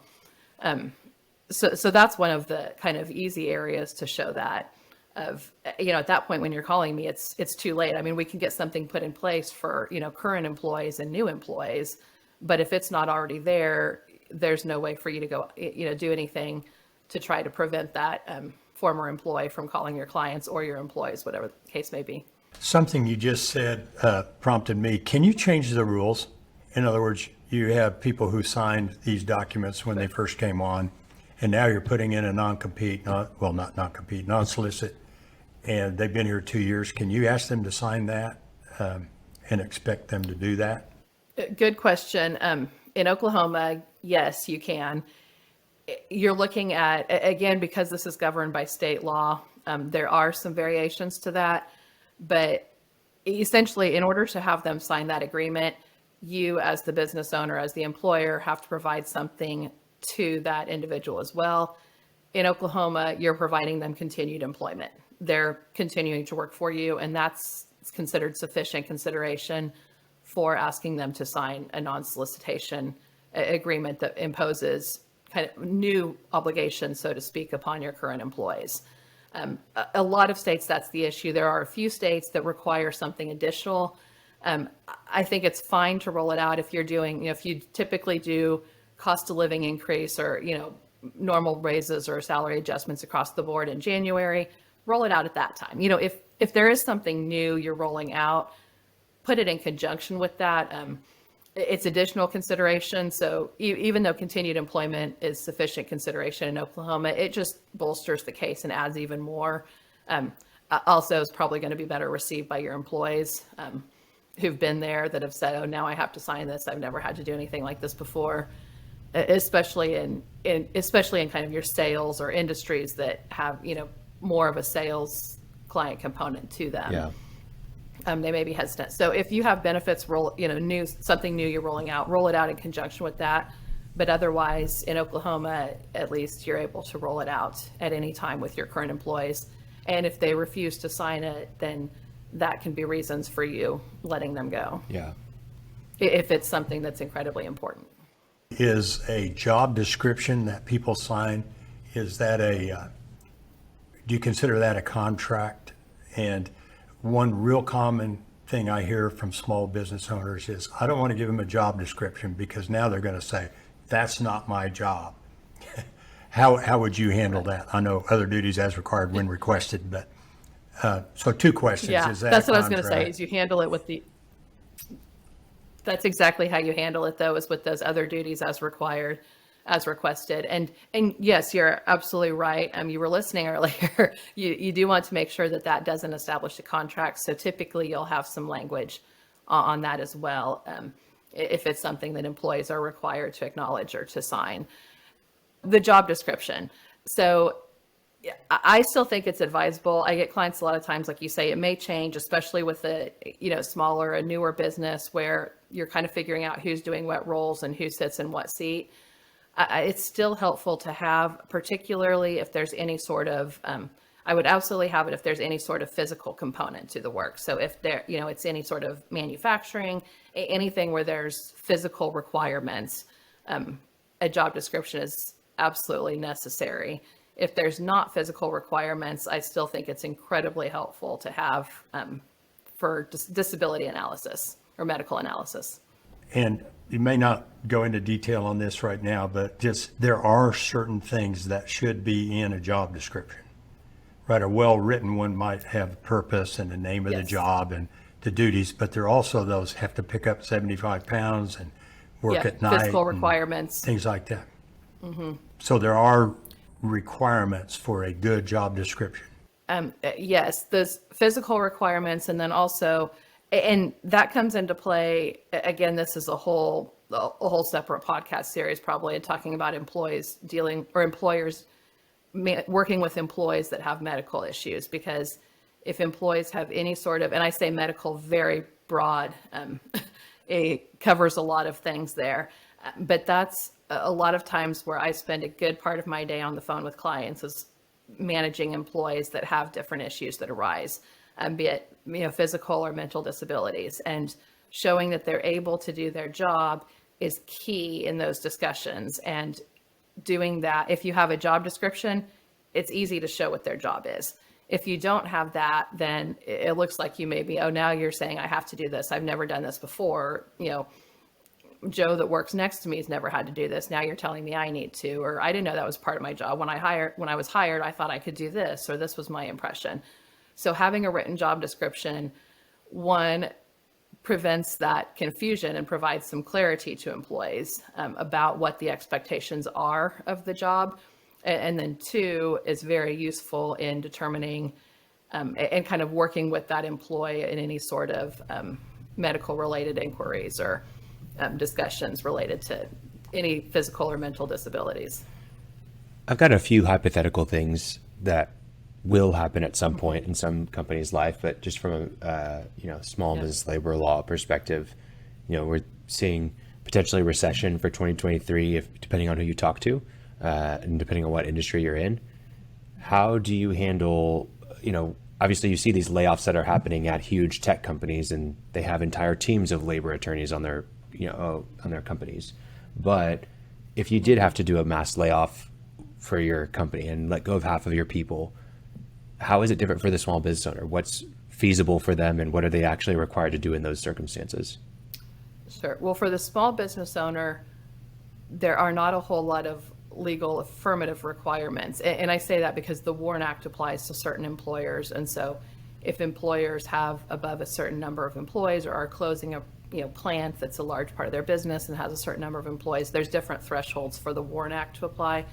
So that's one of the kind of easy areas to show that of, at that point when you're calling me, it's too late. We can get something put in place for, current employees and new employees, but if it's not already there, there's no way for you to go, do anything to try to prevent that former employee from calling your clients or your employees, whatever the case may be. Something you just said prompted me. Can you change the rules In other words, you have people who signed these documents when they first came on, and now you're putting in a non-compete, not non-compete, non-solicit, and they've been here 2 years. Can you ask them to sign that and expect them to do that? Good question. In Oklahoma, yes, you can. You're looking at, again, because this is governed by state law, there are some variations to that, but essentially, in order to have them sign that agreement, you as the business owner, as the employer, have to provide something to that individual as well. In Oklahoma, you're providing them continued employment. They're continuing to work for you, and that's considered sufficient consideration for asking them to sign a non-solicitation agreement that imposes kind of new obligations, so to speak, upon your current employees. A lot of states, that's the issue. There are a few states that require something additional. I think it's fine to roll it out if you're doing, if you typically do cost of living increase or, normal raises or salary adjustments across the board in January, roll it out at that time. If there is something new you're rolling out, put it in conjunction with that. It's additional consideration. So even though continued employment is sufficient consideration in Oklahoma, it just bolsters the case and adds even more. Also, it's probably going to be better received by your employees who've been there, that have said, oh, now I have to sign this. I've never had to do anything like this before, especially in kind of your sales or industries that have, more of a sales client component to them. Yeah. They may be hesitant. So if you have benefits, something new you're rolling out, roll it out in conjunction with that. But otherwise, in Oklahoma, at least, you're able to roll it out at any time with your current employees. And if they refuse to sign it, then that can be reasons for you letting them go. Yeah. If it's something that's incredibly important. Is a job description that people sign, is that do you consider that a contract? And one real common thing I hear from small business owners is, I don't want to give them a job description because now they're going to say, that's not my job. How would you handle that? I know other duties as required when requested, but so two questions. Yeah, Is that that's what I was contract? going to say, is you handle it with that's exactly how you handle it, though, is with those other duties as required, as requested. And yes, you're absolutely right. You were listening earlier. You do want to make sure that doesn't establish a contract. So typically you'll have some language on that as well, if it's something that employees are required to acknowledge or to sign. The job description. So I still think it's advisable. I get clients a lot of times, like you say, it may change, especially with a smaller, a newer business where you're kind of figuring out who's doing what roles and who sits in what seat. It's still helpful to have, particularly if there's any sort of, I would absolutely have it if there's any sort of physical component to the work. So if there, it's any sort of manufacturing, anything where there's physical requirements, a job description is absolutely necessary. If there's not physical requirements, I still think it's incredibly helpful to have for disability analysis or medical analysis. And you may not go into detail on this right now, but just there are certain things that should be in a job description, right? A well-written one might have purpose and the name of the job and the duties, but there are also those have to pick up 75 pounds and work at night. Physical requirements. Things like that. Mm-hmm. So there are requirements for a good job description. Yes, those physical requirements, and then also, and that comes into play, again, this is a whole separate podcast series probably, talking about employers working with employees that have medical issues, because if employees have any sort of, and I say medical very broad, it covers a lot of things there, but that's a lot of times where I spend a good part of my day on the phone with clients is managing employees that have different issues that arise, be it physical or mental disabilities, and showing that they're able to do their job is key in those discussions. And doing that, if you have a job description, it's easy to show what their job is. If you don't have that, then it looks like you may be, oh, now you're saying I have to do this. I've never done this before. Joe that works next to me has never had to do this. Now you're telling me I need to, or I didn't know that was part of my job. When I was hired, I thought I could do this, or this was my impression. So having a written job description, one, prevents that confusion and provides some clarity to employees about what the expectations are of the job. And then two, is very useful in determining and kind of working with that employee in any sort of medical related inquiries or discussions related to any physical or mental disabilities. I've got a few hypothetical things that will happen at some point in some company's life, but just from a small business labor law perspective, we're seeing potentially recession for 2023, if depending on who you talk to, and depending on what industry you're in. How do you handle, obviously you see these layoffs that are happening at huge tech companies, and they have entire teams of labor attorneys on their, on their companies. But if you did have to do a mass layoff for your company and let go of half of your people, how is it different for the small business owner? What's feasible for them, and what are they actually required to do in those circumstances? Sure. Well, for the small business owner, there are not a whole lot of legal affirmative requirements. And I say that because the WARN Act applies to certain employers. And so if employers have above a certain number of employees or are closing a plant that's a large part of their business and has a certain number of employees, there's different thresholds for the WARN Act to apply.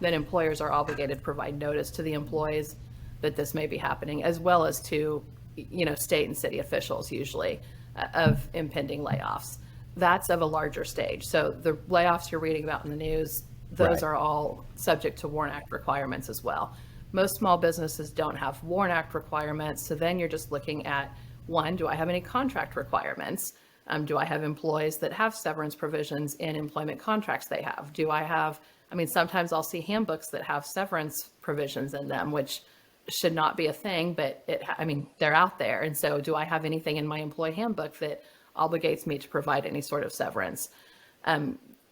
Then employers are obligated to provide notice to the employees that this may be happening, as well as to state and city officials usually of impending layoffs. That's of a larger stage. So the layoffs you're reading about in the news, those are all subject to WARN Act requirements as well. Most small businesses don't have WARN Act requirements. So then you're just looking at, one, do I have any contract requirements? Do I have employees that have severance provisions in employment contracts they have? Do I have, sometimes I'll see handbooks that have severance provisions in them, which should not be a thing, but they're out there. And so do I have anything in my employee handbook that obligates me to provide any sort of severance?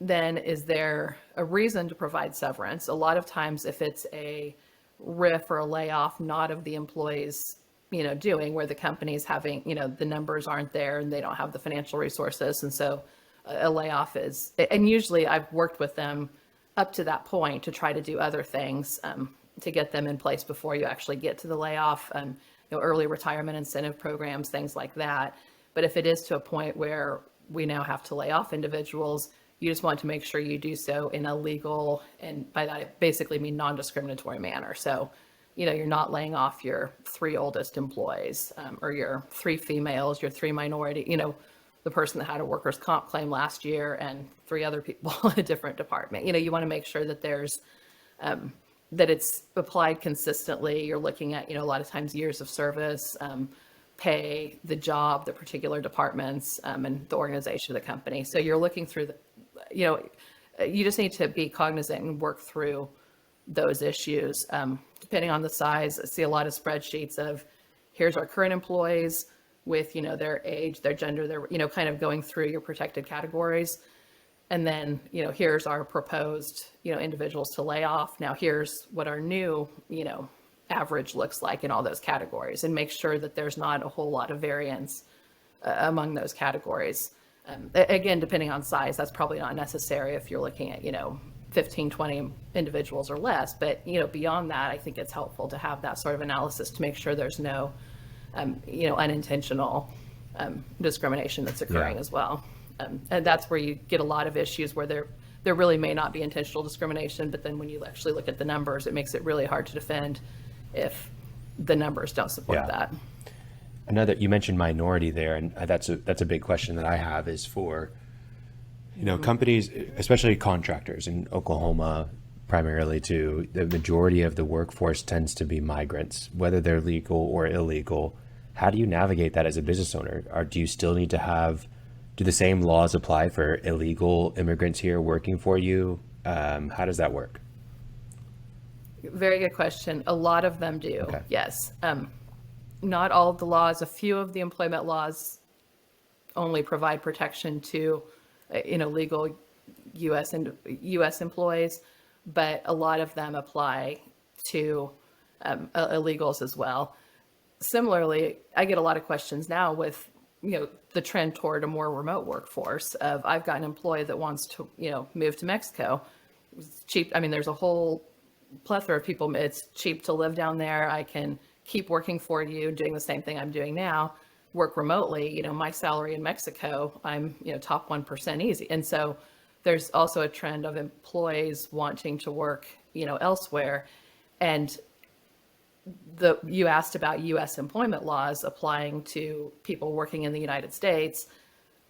Then is there a reason to provide severance? A lot of times if it's a RIF or a layoff, not of the employees, doing, where the company's having, the numbers aren't there and they don't have the financial resources. And so a layoff is, and usually I've worked with them up to that point to try to do other things to get them in place before you actually get to the layoff, early retirement incentive programs, things like that. But if it is to a point where we now have to lay off individuals, you just want to make sure you do so in a legal, and by that I basically mean non-discriminatory manner. So, you're not laying off your 3 oldest employees or your 3 females, your 3 minority, the person that had a workers' comp claim last year and 3 other people in a different department. You want to make sure that there's, that it's applied consistently. You're looking at, a lot of times years of service, pay, the job, the particular departments, and the organization of the company. So you're looking through you just need to be cognizant and work through those issues. Depending on the size, I see a lot of spreadsheets of here's our current employees with, their age, their gender, their, kind of going through your protected categories. And then, here's our proposed, individuals to lay off. Now here's what our new, average looks like in all those categories, and make sure that there's not a whole lot of variance among those categories. Again, depending on size, that's probably not necessary if you're looking at, 15, 20 individuals or less. But, beyond that, I think it's helpful to have that sort of analysis to make sure there's no, unintentional discrimination that's occurring as well. And that's where you get a lot of issues where there really may not be intentional discrimination, but then when you actually look at the numbers, it makes it really hard to defend if the numbers don't support that. Another, you mentioned minority there, and that's a big question that I have is for, companies, especially contractors in Oklahoma, primarily too, the majority of the workforce tends to be migrants, whether they're legal or illegal. How do you navigate that as a business owner? Do you still need to do the same laws apply for illegal immigrants here working for you? How does that work? Very good question. A lot of them do. Okay. Yes. Not all of the laws, a few of the employment laws only provide protection to, legal U.S. employees, but a lot of them apply to illegals as well. Similarly, I get a lot of questions now with, the trend toward a more remote workforce of I've got an employee that wants to, move to Mexico. It's cheap. There's a whole plethora of people. It's cheap to live down there. I can keep working for you, doing the same thing I'm doing now, work remotely, my salary in Mexico, I'm, top 1% easy. And so there's also a trend of employees wanting to work, elsewhere. And you asked about U.S. employment laws applying to people working in the United States.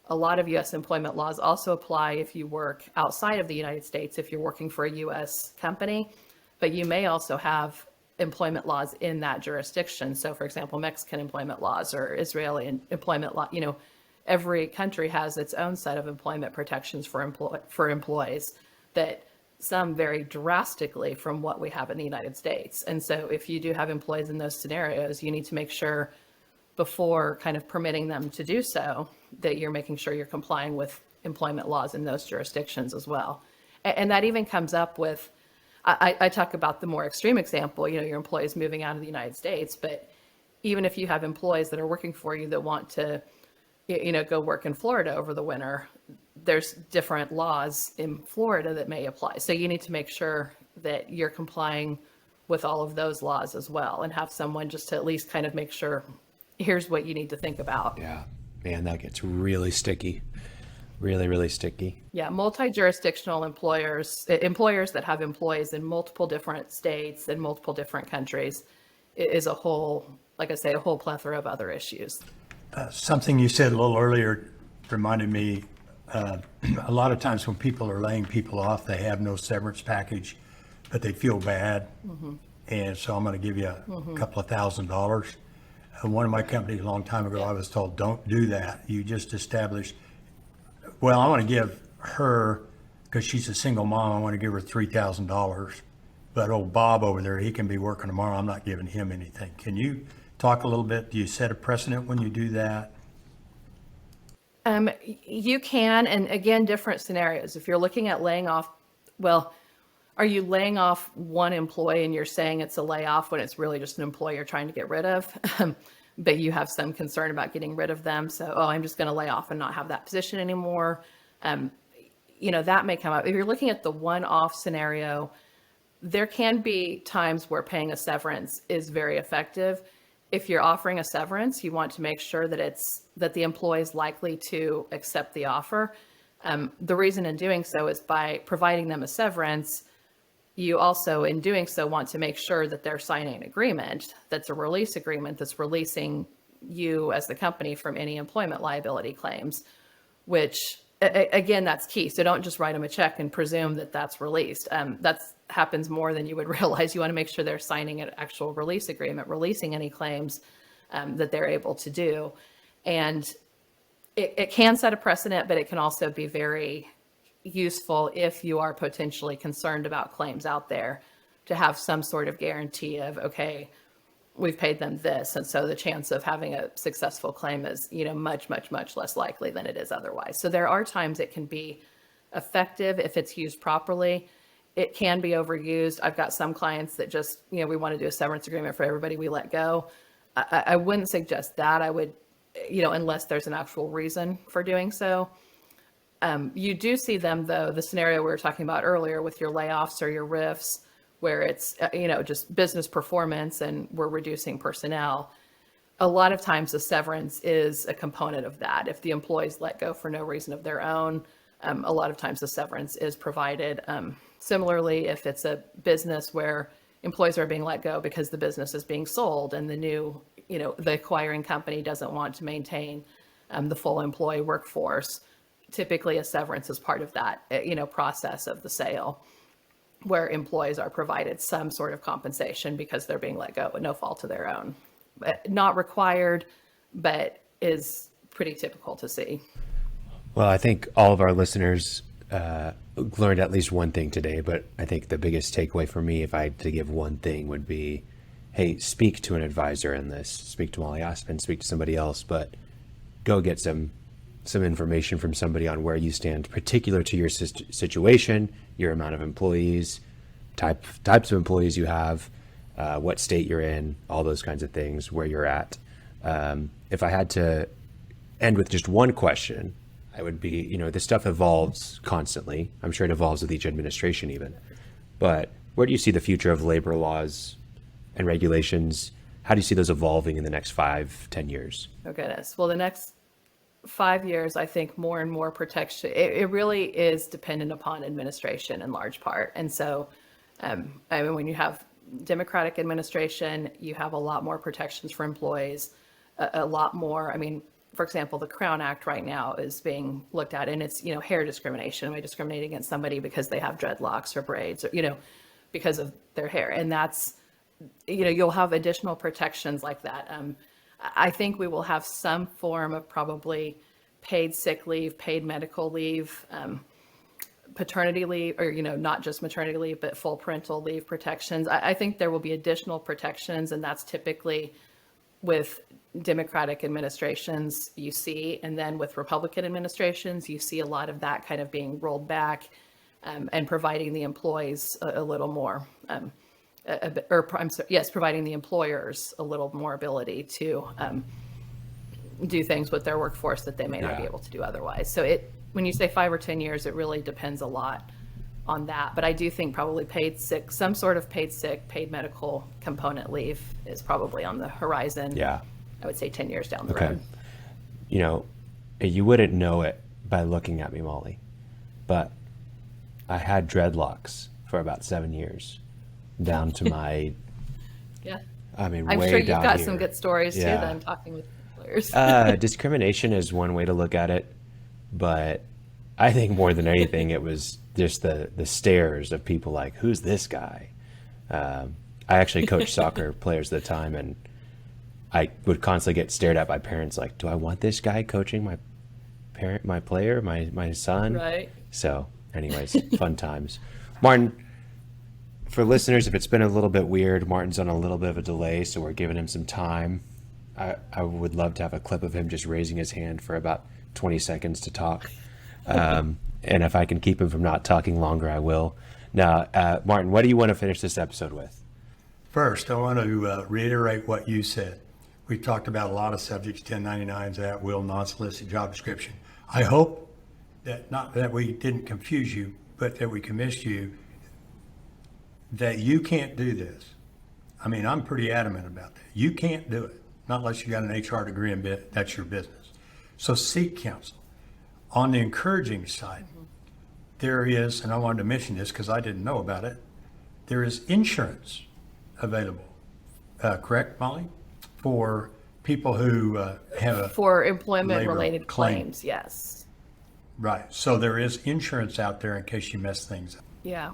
A lot of U.S. employment laws also apply if you work outside of the United States, if you're working for a U.S. company, but you may also have employment laws in that jurisdiction. So for example, Mexican employment laws or Israeli employment law, every country has its own set of employment protections for employees that some vary drastically from what we have in the United States. And so if you do have employees in those scenarios, you need to make sure before kind of permitting them to do so, that you're making sure you're complying with employment laws in those jurisdictions as well. And that even comes up with, I talk about the more extreme example, your employees moving out of the United States, but even if you have employees that are working for you that want to, go work in Florida over the winter, there's different laws in Florida that may apply. So you need to make sure that you're complying with all of those laws as well, and have someone just to at least kind of make sure, here's what you need to think about. Yeah, man, that gets really sticky. Really, really sticky. Yeah, multi-jurisdictional employers that have employees in multiple different states and multiple different countries is a whole, like I say, a whole plethora of other issues. Something you said a little earlier reminded me, a lot of times when people are laying people off, they have no severance package, but they feel bad. Mm-hmm. And so I'm going to give you a couple of $1,000. One of my companies a long time ago, I was told, don't do that. You just establish, well, I want to give her, because she's a single mom, I want to give her $3,000. But old Bob over there, he can be working tomorrow. I'm not giving him anything. Can you talk a little bit? Do you set a precedent when you do that? You can, and again, different scenarios. If you're looking at laying off, well, are you laying off one employee and you're saying it's a layoff when it's really just an employee you're trying to get rid of, but you have some concern about getting rid of them? So, I'm just going to lay off and not have that position anymore. That may come up. If you're looking at the one-off scenario, there can be times where paying a severance is very effective. If you're offering a severance, you want to make sure that the employee is likely to accept the offer. The reason in doing so is by providing them a severance, you also, in doing so, want to make sure that they're signing an agreement that's a release agreement that's releasing you as the company from any employment liability claims, which, again, that's key. So don't just write them a check and presume that that's released. That happens more than you would realize. You want to make sure they're signing an actual release agreement, releasing any claims that they're able to do. And it can set a precedent, but it can also be very useful if you are potentially concerned about claims out there, to have some sort of guarantee of, okay, we've paid them this, and so the chance of having a successful claim is, much, much, much less likely than it is otherwise. So there are times it can be effective if it's used properly. It can be overused. I've got some clients that just, we want to do a severance agreement for everybody we let go. I wouldn't suggest that. I would, unless there's an actual reason for doing so. You do see them, though, the scenario we were talking about earlier with your layoffs or your RIFs, where it's, just business performance and we're reducing personnel. A lot of times the severance is a component of that. If the employees let go for no reason of their own, a lot of times the severance is provided. Similarly, if it's a business where employees are being let go because the business is being sold and the new, the acquiring company doesn't want to maintain the full employee workforce, typically a severance is part of that, process of the sale, where employees are provided some sort of compensation because they're being let go at no fault of their own. Not required, but is pretty typical to see. Well, I think all of our listeners learned at least one thing today, but I think the biggest takeaway for me, if I had to give one thing, would be, hey, speak to an advisor in this, speak to Molly Aspan, speak to somebody else, but go get some information from somebody on where you stand, particular to your situation, your amount of employees, types of employees you have, what state you're in, all those kinds of things, where you're at. If I had to end with just one question, I would be, this stuff evolves constantly. I'm sure it evolves with each administration even. But where do you see the future of labor laws and regulations how do you see those evolving in the next 5-10 years? Oh goodness. Well, the next 5 years, I think more and more protection, it really is dependent upon administration in large part. And so, I mean, when you have Democratic administration, you have a lot more protections for employees, a lot more. I mean, for example, the Crown Act right now is being looked at, and it's, hair discrimination. Am I discriminating against somebody because they have dreadlocks or braids, or, because of their hair? And that's, you'll have additional protections like that. I think we will have some form of probably paid sick leave, paid medical leave, paternity leave, or, not just maternity leave, but full parental leave protections. I think there will be additional protections, and that's typically with Democratic administrations you see, and then with Republican administrations, you see a lot of that kind of being rolled back, and providing the employees a little more, providing the employers a little more ability to do things with their workforce that they may not be able to do otherwise. So when you say 5 or 10 years, it really depends a lot on that. But I do think probably paid sick, some sort of paid sick, paid medical component leave is probably on the horizon. Yeah. I would say 10 years down the road. You wouldn't know it by looking at me, Molly, but I had dreadlocks for about 7 years, down to my, Yeah. I mean, I'm way sure you've down got here. some good stories Yeah. too, then, talking with employers. Discrimination is one way to look at it, but I think more than anything, it was just the stares of people like, who's this guy? I actually coached soccer players at the time, and I would constantly get stared at by parents like, do I want this guy coaching my player, my son? Right. So anyways, fun times. Martin, for listeners, if it's been a little bit weird, Martin's on a little bit of a delay, so we're giving him some time. I would love to have a clip of him just raising his hand for about 20 seconds to talk. And if I can keep him from not talking longer, I will. Now, Martin, what do you want to finish this episode with? First, I want to reiterate what you said. We talked about a lot of subjects, 1099s, at will, non-solicited job description. I hope that not that we didn't confuse you, but that we convinced you that you can't do this. I mean, I'm pretty adamant about that. You can't do it, not unless you got an HR degree and that's your business. So seek counsel. On the encouraging side, there is, and I wanted to mention this because I didn't know about it, there is insurance available, correct, Molly? For people who have For employment-related labor claim. claims, yes. Right. So there is insurance out there in case you mess things up. Yeah.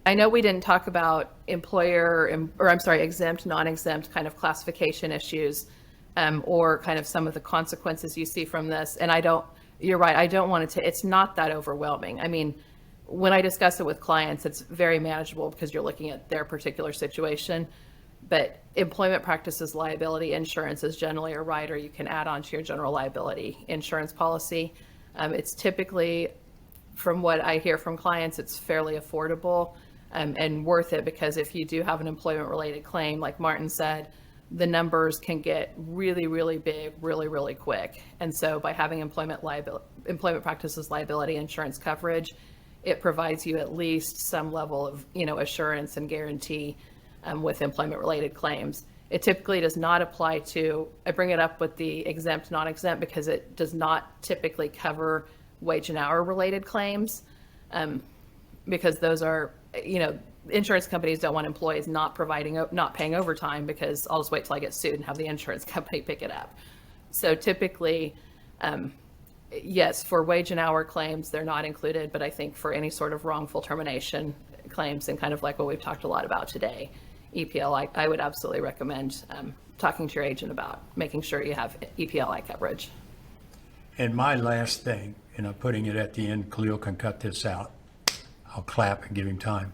I know we didn't talk about exempt, non-exempt kind of classification issues, or kind of some of the consequences you see from this. And you're right, I don't want it to, it's not that overwhelming. I mean, when I discuss it with clients, it's very manageable because you're looking at their particular situation. But employment practices liability insurance is generally a rider you can add on to your general liability insurance policy. It's typically, from what I hear from clients, it's fairly affordable, and worth it, because if you do have an employment related claim, like Martin said, the numbers can get really, really big, really, really quick. And so by having employment practices liability insurance coverage, it provides you at least some level of, assurance and guarantee with employment related claims. It typically does not apply to, I bring it up with the exempt, non-exempt, because it does not typically cover wage and hour related claims, because those are, insurance companies don't want employees not paying overtime, because I'll just wait till I get sued and have the insurance company pick it up. So typically, yes, for wage and hour claims, they're not included, but I think for any sort of wrongful termination claims, and kind of like what we've talked a lot about today, EPLI, I would absolutely recommend talking to your agent about making sure you have EPLI coverage. And my last thing, and I'm putting it at the end, Khalil can cut this out. I'll clap and give him time.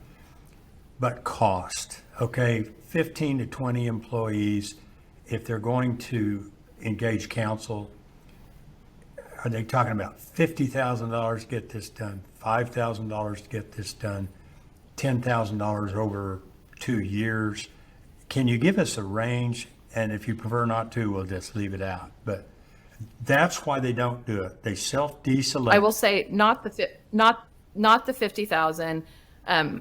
But cost, okay, 15 to 20 employees, if they're going to engage counsel, are they talking about $50,000 to get this done, $5,000 to get this done, $10,000 over 2 years? Can you give us a range? And if you prefer not to, we'll just leave it out. But that's why they don't do it. They self-deselect. I will say not the 50,000,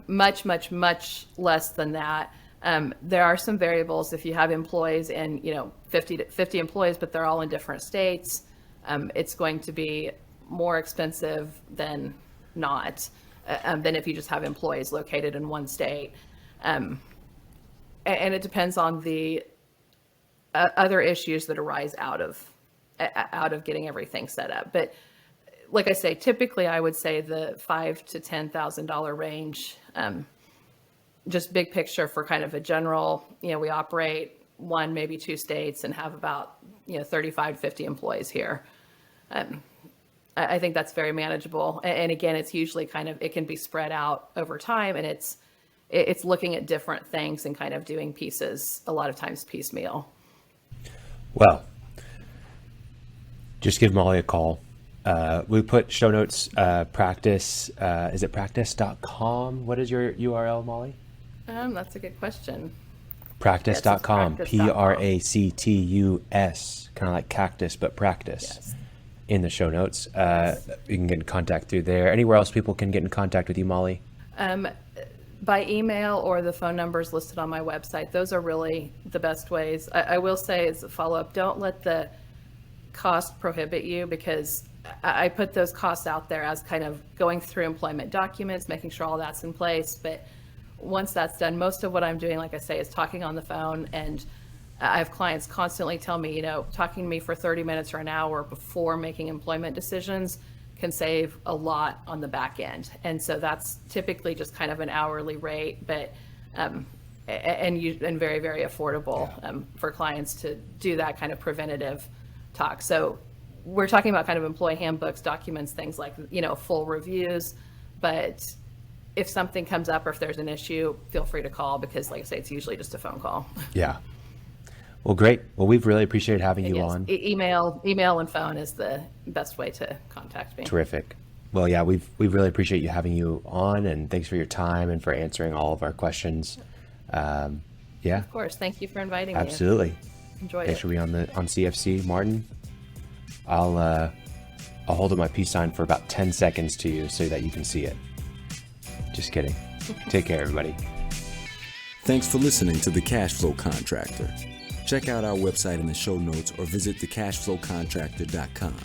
much less than that. There are some variables. If you have employees and, 50 employees, but they're all in different states, it's going to be more expensive than not, than if you just have employees located in one state. And it depends on the other issues that arise out of getting everything set up. But like I say, typically I would say the $5,000 to $10,000 range, just big picture for kind of a general, we operate 1, maybe 2 states and have about, 35 to 50 employees here. I think that's very manageable. And again, it's usually it can be spread out over time, and it's looking at different things and kind of doing pieces, a lot of times piecemeal. Well, just give Molly a call. We put show notes, practice, is it practice.com? What is your URL, Molly? That's a good question. Practice.com, Yes, Practus, kind of like cactus, but practice. Yes. In the show notes. You can get in contact through there. Anywhere else people can get in contact with you, Molly? By email or the phone numbers listed on my website. Those are really the best ways. I will say as a follow-up, don't let the cost prohibit you, because I put those costs out there as kind of going through employment documents, making sure all that's in place. But once that's done, most of what I'm doing, like I say, is talking on the phone. And I have clients constantly tell me, talking to me for 30 minutes or an hour before making employment decisions can save a lot on the back end. And so that's typically just kind of an hourly rate, but and very, very affordable for clients to do that kind of preventative talk. So we're talking about kind of employee handbooks, documents, things like, full reviews. But if something comes up or if there's an issue, feel free to call, because like I say, it's usually just a phone call. Yeah. Well, great. Well, we've really appreciated having you Yes, on. Email and phone is the best way to contact me. Terrific. Well, yeah, we really appreciate you having you on, and thanks for your time and for answering all of our questions. Yeah. Of course. Thank you for inviting me. Absolutely. Enjoyed Thanks it. for being on CFC, Martin. I'll hold up my peace sign for about 10 seconds to you so that you can see it. Just kidding. Take care, everybody. Thanks for listening to The Cashflow Contractor. Check out our website in the show notes or visit thecashflowcontractor.com.